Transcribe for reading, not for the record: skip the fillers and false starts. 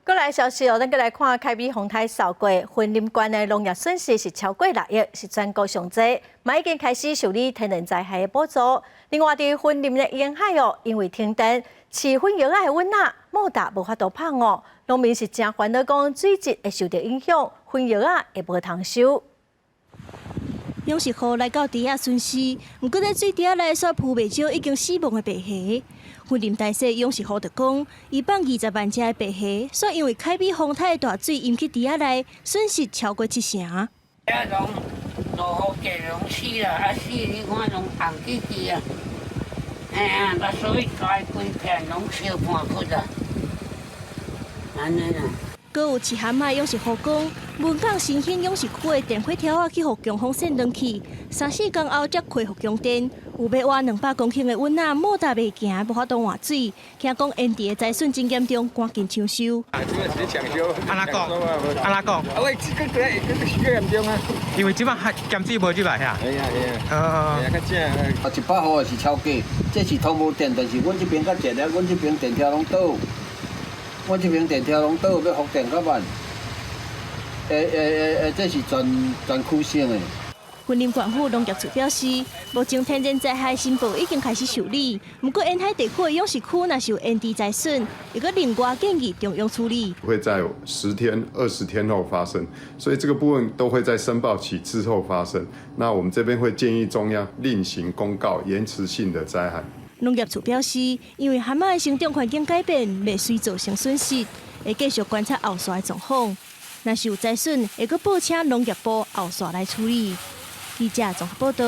过来消息哦，咱过来看凯美风台扫过，云林县的农业损失是超过6亿，是全国上济。嘛已经开始受理天然灾害的补助。另外，伫云林的沿海哦，因为停电，饲粉药的温呐，莫达无法度放哦，农民是真烦恼，讲水质会受到影响，粉药啊会无通收。养殖户来到池仔巡视，不过在水池内所浮袂少已经死亡的白虾。云林大社养殖户就讲，伊放20万只的白虾，所因为凯美风台的大水淹去池仔内，损失超过70%。遐拢落雨地拢死啦，啊死你看拢红起去啊，啊，所以大规片拢烧半窟啊，安尼啦。阁有饲蛤蟆养殖户讲，文港新兴养殖区的电火条啊去互强风扇断去，3、4天后才恢复供电。有要挖200公顷的温呐，莫达袂行，无法度换水，听讲因地的灾损真严重，赶紧抢修。啊，主要是抢修。安怎讲？安怎讲？啊，喂，这个严重啊！因为即摆减水无入来遐。系啊，较正。啊，100户是超过，这是通无电，但是阮这边较热了，阮这边电条拢倒，阮这边电条拢倒，要复电较慢。这是全区性的。云林县府农业处表示，目前天然灾害申报已经开始受理，不过沿海地区的养殖区若是有烟地灾损，又搁另外建议中央处理。会在10天、20天后发生，所以这个部分都会在申报期之后发生。那我们这边会建议中央另行公告延迟性的灾害。农业处表示，因为蛤蟆的生长环境改变，未遂造成损失，会继续观察后续的状况。若是有灾损，会搁报请农业部后续来处理。记者综合报道。